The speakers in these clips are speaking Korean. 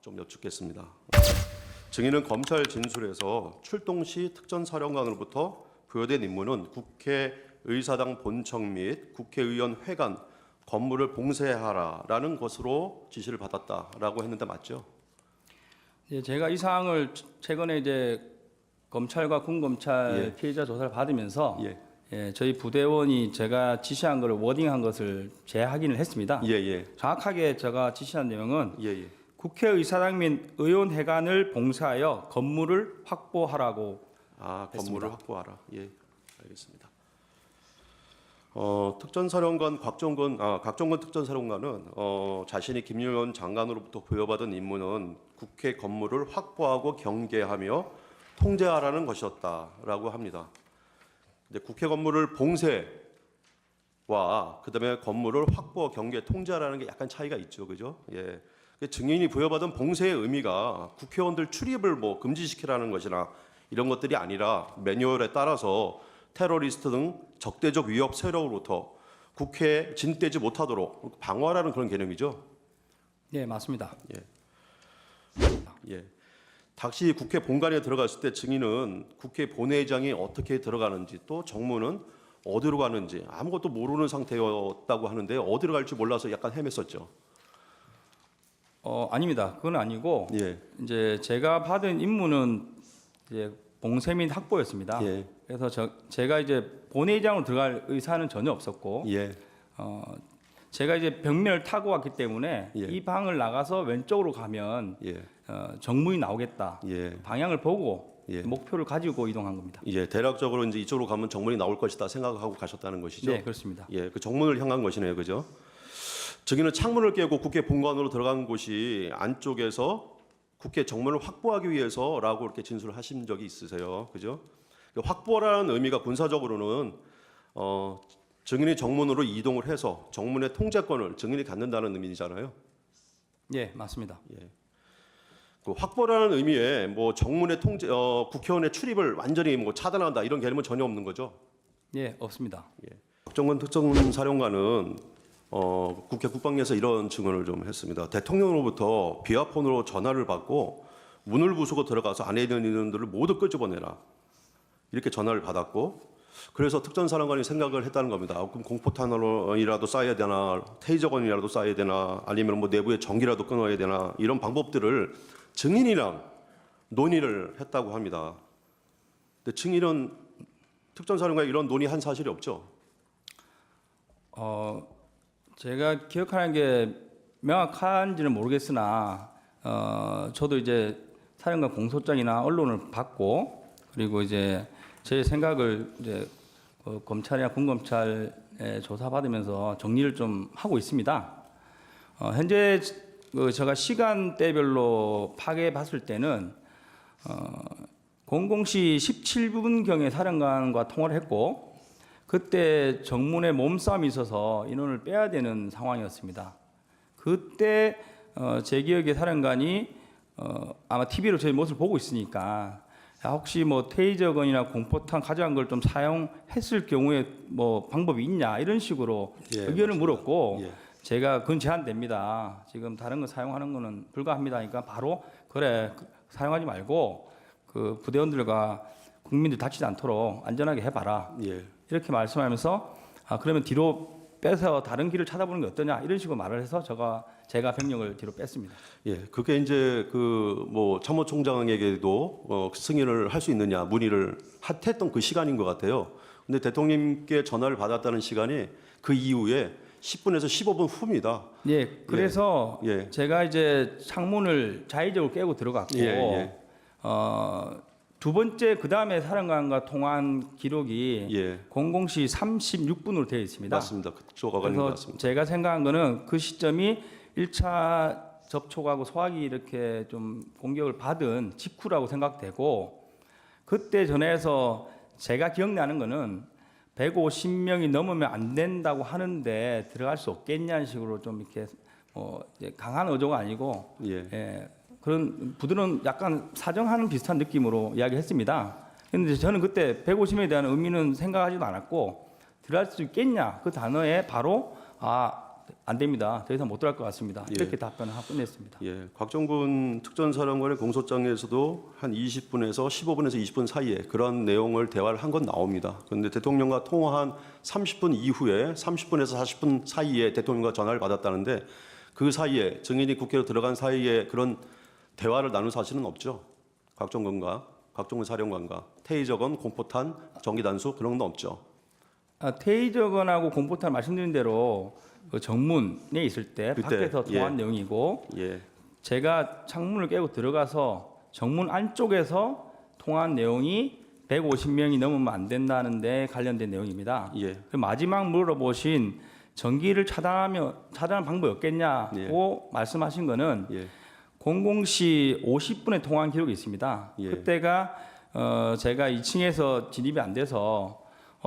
좀 여쭙겠습니다. 증인은 검찰 진술에서 출동 시 특전사령관으로부터 부여된 임무는 국회의사당 본청 및 국회의원 회관 건물을 봉쇄하라라는 것으로 지시를 받았다라고 했는데 맞죠? 예, 제가 이 사항을 최근에 이제 검찰과 군검찰 예. 피해자 조사를 받으면서 예. 예, 저희 부대원이 제가 지시한 것을 워딩한 것을 재확인을 했습니다. 예. 정확하게 제가 지시한 내용은 예. 국회의사당 및 의원회관을 봉쇄하여 건물을 확보하라고 건물을 했습니다. 확보하라. 예, 알겠습니다. 특전사령관 각종건 특전사령관은 자신이 김용현 장관으로부터 부여받은 임무는 국회 건물을 확보하고 경계하며 통제하라는 것이었다라고 합니다. 이제 국회 건물을 봉쇄와 그다음에 건물을 확보, 경계, 통제하라는 게 약간 차이가 있죠, 그죠? 예. 증인이 부여받은 봉쇄의 의미가 국회의원들 출입을 금지시키라는 것이나 이런 것들이 아니라 매뉴얼에 따라서 테러리스트 등 적대적 위협 세력으로부터 국회에 진입되지 못하도록 방어하라는 그런 개념이죠. 네, 맞습니다. 예. 당시 국회 본관에 들어갔을 때 증인은 국회 본회의장이 어떻게 들어가는지 또 정무는 어디로 가는지 아무것도 모르는 상태였다고 하는데 어디로 갈지 몰라서 약간 헤맸었죠. 아닙니다. 그건 아니고 예. 이제 제가 받은 임무는 이제 봉쇄 및 확보였습니다. 예. 그래서 제가 이제 본회의장으로 들어갈 의사는 전혀 없었고, 예. 제가 이제 벽면을 타고 왔기 때문에 예. 이 방을 나가서 왼쪽으로 가면 예. 정문이 나오겠다. 예. 방향을 보고 예. 목표를 가지고 이동한 겁니다. 예, 대략적으로 이제 이쪽으로 가면 정문이 나올 것이다 생각하고 가셨다는 것이죠. 네, 그렇습니다. 예, 그 정문을 향한 것이네요, 그죠? 증인은 창문을 깨고 국회 본관으로 들어간 곳이 안쪽에서 국회 정문을 확보하기 위해서라고 이렇게 진술을 하신 적이 있으세요, 그죠? 확보라는 의미가 군사적으로는 증인이 정문으로 이동을 해서 정문의 통제권을 증인이 갖는다는 의미잖아요. 예, 맞습니다. 예. 그 확보라는 의미에 정문의 통제, 국회의원의 출입을 완전히 차단한다 이런 개념은 전혀 없는 거죠. 예, 없습니다. 박정근 특전사령관은 국회 국방위에서 이런 증언을 좀 했습니다. 대통령으로부터 비화폰으로 전화를 받고 문을 부수고 들어가서 안에 있는 인원들을 모두 끄집어내라 이렇게 전화를 받았고 그래서 특전사령관이 생각을 했다는 겁니다. 그럼 공포탄이라도 쏴야 되나, 테이저건이라도 쏴야 되나, 아니면 내부에 전기라도 끊어야 되나 이런 방법들을 증인이랑 논의를 했다고 합니다. 근데 증인은 특전사령관이 이런 논의한 사실이 없죠. 제가 기억하는 게 명확한지는 모르겠으나 저도 이제 사령관 공소장이나 언론을 받고 그리고 이제 제 생각을 이제 검찰이나 군검찰에 조사받으면서 정리를 좀 하고 있습니다. 현재 제가 시간대별로 파악해 봤을 때는 00시 17분경에 사령관과 통화를 했고 그때 정문에 몸싸움이 있어서 인원을 빼야 되는 상황이었습니다. 그때 제 기억에 사령관이 아마 TV로 저희 모습을 보고 있으니까 혹시 테이저건이나 공포탄 가져간 걸 좀 사용했을 경우에 방법이 있냐 이런 식으로 의견을 물었고 제가 그건 제한됩니다. 지금 다른 거 사용하는 거는 불가합니다. 그러니까 바로 그래 사용하지 말고 그 부대원들과 국민들 다치지 않도록 안전하게 해봐라. 이렇게 말씀하면서 그러면 뒤로 빼서 다른 길을 찾아보는 게 어떠냐 이런 식으로 말을 해서 제가 병력을 뒤로 뺐습니다. 예, 그게 이제 참모총장에게도 승인을 할 수 있느냐 문의를 했던 그 시간인 것 같아요. 근데 대통령님께 전화를 받았다는 시간이 그 이후에 10분에서 15분 후입니다. 예, 그래서 제가 이제 창문을 자의적으로 깨고 들어갔고 두 번째 그 다음에 사령관과 통화한 기록이 00시 36분으로 되어 있습니다. 맞습니다. 그쪽 가는 것 같습니다. 제가 생각한 거는 그 시점이 1차 접촉하고 소화기 이렇게 좀 공격을 받은 직후라고 생각되고 그때 전에서 제가 기억나는 거는 150명이 넘으면 안 된다고 하는데 들어갈 수 없겠냐는 식으로 좀 이렇게 강한 어조가 아니고 그런 부드러운 약간 사정하는 비슷한 느낌으로 이야기했습니다. 그런데 저는 그때 150명에 대한 의미는 생각하지도 않았고 들어갈 수 있겠냐 그 단어에 바로 안 됩니다. 더 이상 못 들어갈 것 같습니다. 예. 이렇게 답변을 하고 끝냈습니다. 예, 곽정근 특전사령관의 공소장에서도 한 20분에서 15분에서 20분 사이에 그런 내용을 대화를 한 건 나옵니다. 그런데 대통령과 통화한 30분 이후에 30분에서 40분 사이에 대통령과 전화를 받았다는데 그 사이에 증인이 국회로 들어간 사이에 그런 대화를 나눈 사실은 없죠. 곽정근 사령관과 테이저건, 공포탄, 전기단수 그런 건 없죠. 테이저건하고 공포탄 말씀드린 대로 그 정문에 있을 때 그때, 밖에서 통화한 내용이고 예, 제가 창문을 깨고 들어가서 정문 안쪽에서 통화한 내용이 150명이 넘으면 안 된다는데 관련된 내용입니다. 예, 그 마지막 물어보신 전기를 차단하는 방법이 없겠냐고 말씀하신 거는 예, 00시 50분에 통화한 기록이 있습니다. 예. 그때가 제가 2층에서 진입이 안 돼서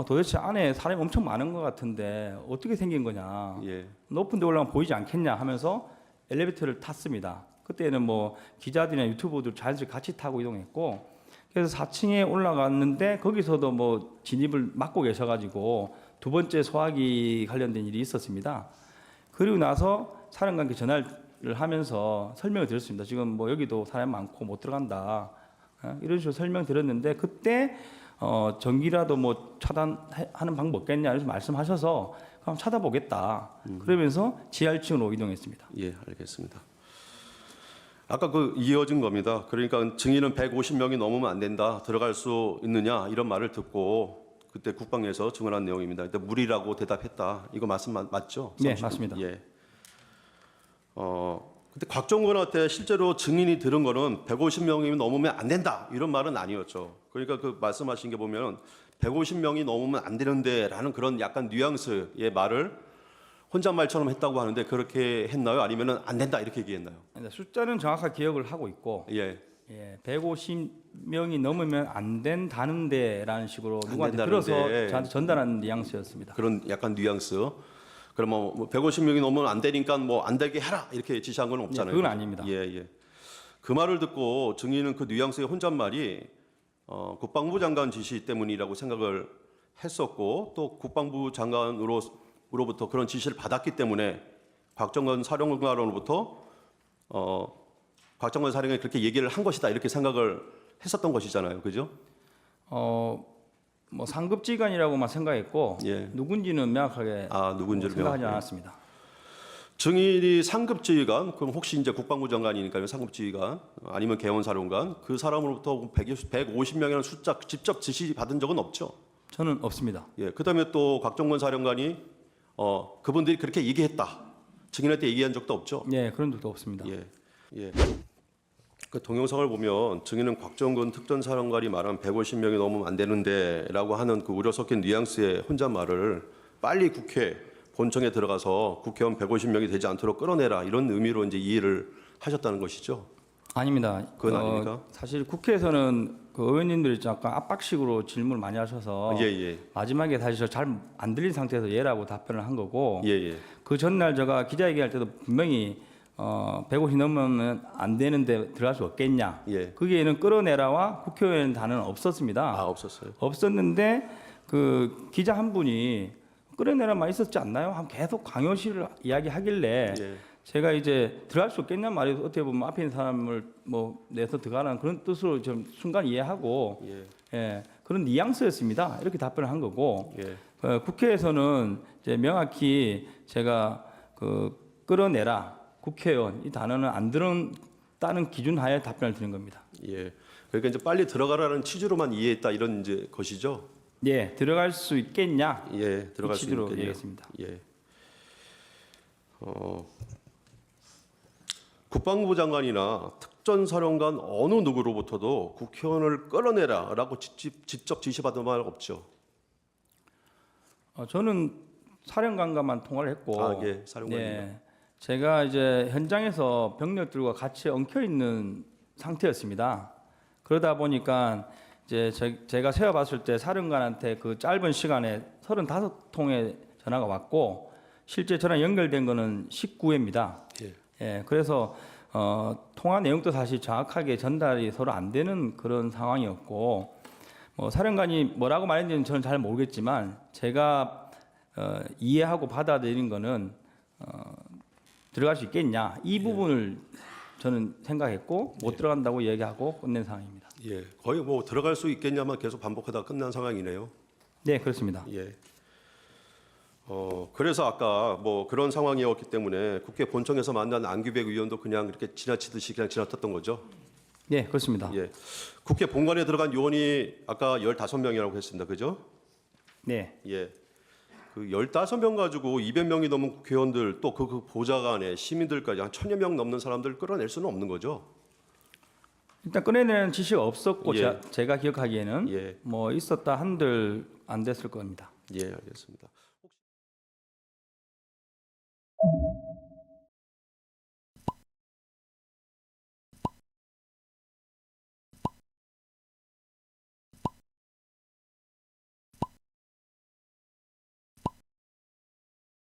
도대체 안에 사람이 엄청 많은 것 같은데 어떻게 생긴 거냐. 예, 높은 데 올라가면 보이지 않겠냐 하면서 엘리베이터를 탔습니다. 그때는 뭐 기자들이나 유튜버들 자연스럽게 같이 타고 이동했고 그래서 4층에 올라갔는데 거기서도 뭐 진입을 막고 계셔가지고 두 번째 소화기 관련된 일이 있었습니다. 그리고 나서 사령관께 전화를 하면서 설명을 드렸습니다. 지금 뭐 여기도 사람 많고 못 들어간다. 이런 식으로 설명드렸는데 그때 전기라도 뭐 차단하는 방법 없겠냐 이렇게 말씀하셔서 그럼 찾아보겠다. 그러면서 지하 1층으로 이동했습니다. 예, 알겠습니다. 아까 그 이어진 겁니다. 그러니까 증인은 150명이 넘으면 안 된다. 들어갈 수 있느냐 이런 말을 듣고 그때 국방에서 증언한 내용입니다. 그때 무리라고 대답했다. 이거 말씀 맞죠? 네, 30분. 맞습니다. 예. 근데 곽정근한테 실제로 증인이 들은 거는 150명이 넘으면 안 된다. 이런 말은 아니었죠. 그러니까 그 말씀하신 게 보면 150명이 넘으면 안 되는데라는 그런 약간 뉘앙스의 말을 혼잣말처럼 했다고 하는데 그렇게 했나요? 아니면은 안 된다 이렇게 얘기했나요? 숫자는 정확하게 기억을 하고 있고 예. 150명이 넘으면 안 된다는데라는 식으로 안 누구한테 된다는데. 들어서 저한테 전달하는 뉘앙스였습니다. 그런 약간 뉘앙스. 그러면 뭐 150명이 넘으면 안 되니까 뭐 안 되게 해라 이렇게 지시한 건 없잖아요. 그건 아닙니다. 예, 예. 그 말을 듣고 증인은 그 뉘앙스의 혼잣말이 국방부 장관 지시 때문이라고 생각을 했었고 또 국방부 장관으로부터 그런 지시를 받았기 때문에 곽정근 사령관으로부터 곽정근 사령관이 그렇게 얘기를 한 것이다 이렇게 생각을 했었던 것이잖아요, 그죠? 뭐 상급지간이라고만 생각했고 예. 누군지는 명확하게 누군지를 생각하지 명확하게. 않았습니다. 증인이 상급지휘관, 그럼 혹시 이제 국방부 장관이니까요, 상급지휘관 아니면 개원사령관 그 사람으로부터 150명이라는 숫자 직접 지시 받은 적은 없죠. 저는 없습니다. 예, 그다음에 또 곽정근 사령관이 그분들이 그렇게 얘기했다. 증인한테 얘기한 적도 없죠. 네, 그런 적도 없습니다. 예, 예. 그 동영상을 보면 증인은 곽정근 특전사령관이 말한 150명이 넘으면 안 되는데라고 하는 그 우려 섞인 뉘앙스의 혼잣말을 빨리 국회 본청에 들어가서 국회의원 150명이 되지 않도록 끌어내라 이런 의미로 이제 이해를 하셨다는 것이죠. 아닙니다. 그건 아닙니까? 사실 국회에서는 그 의원님들이 약간 압박식으로 질문을 많이 하셔서 예, 예, 마지막에 다시 저 잘 안 들린 상태에서 예라고 답변을 한 거고 예, 예, 그 전날 제가 기자회견할 때도 분명히 150 넘으면 안 되는데 들어갈 수 없겠냐. 예. 거기에는 끌어내라와 국회의원 단어는 없었습니다. 없었어요. 없었는데 그 기자 한 분이 끌어내라만 있었지 않나요? 한 계속 강요실을 이야기하길래 예, 제가 이제 들어갈 수 없겠냐 말이 어떻게 보면 앞에 있는 사람을 뭐 내서 들어가라는 그런 뜻으로 좀 순간 이해하고 그런 뉘앙스였습니다. 이렇게 답변을 한 거고 예, 국회에서는 이제 명확히 제가 그 끌어내라 국회의원 이 단어는 안 들었다는 기준 하에 답변을 드린 겁니다. 예. 그러니까 이제 빨리 들어가라는 취지로만 이해했다 이런 이제 것이죠. 예, 들어갈 수 있겠냐? 예, 들어갈 이 수 취지로 있겠네요. 얘기했습니다. 예. 국방부 장관이나 특전사령관 어느 누구로부터도 국회의원을 끌어내라라고 직접 지시받은 말 없죠. 저는 사령관과만 통화를 했고, 예, 사령관입니다. 제가 이제 현장에서 병력들과 같이 엉켜 있는 상태였습니다. 그러다 보니까 이제 제가 세어봤을 때 사령관한테 그 짧은 시간에 35통의 전화가 왔고 실제 전화 연결된 거는 19회입니다. 그래서 통화 내용도 사실 정확하게 전달이 서로 안 되는 그런 상황이었고 뭐 사령관이 뭐라고 말했는지는 저는 잘 모르겠지만 제가 이해하고 받아들인 거는 들어갈 수 있겠냐 이 부분을 저는 생각했고 못 들어간다고 얘기하고 끝낸 상황입니다. 예, 거의 뭐 들어갈 수 있겠냐만 계속 반복하다 끝난 상황이네요. 네, 그렇습니다. 예. 그래서 아까 뭐 그런 상황이었기 때문에 국회 본청에서 만난 안규백 의원도 그냥 이렇게 지나치듯이 그냥 지나쳤던 거죠. 네, 그렇습니다. 예. 국회 본관에 들어간 요원이 아까 15명이라고 했습니다. 그죠? 네, 예. 그 15명 가지고 200명이 넘는 국회의원들 또 그 보좌관에 시민들까지 한 1000여 명 넘는 사람들 끌어낼 수는 없는 거죠. 일단 꺼내내는 지시가 없었고 예. 제가 기억하기에는 예. 뭐 있었다 한들 안 됐을 겁니다. 예, 알겠습니다.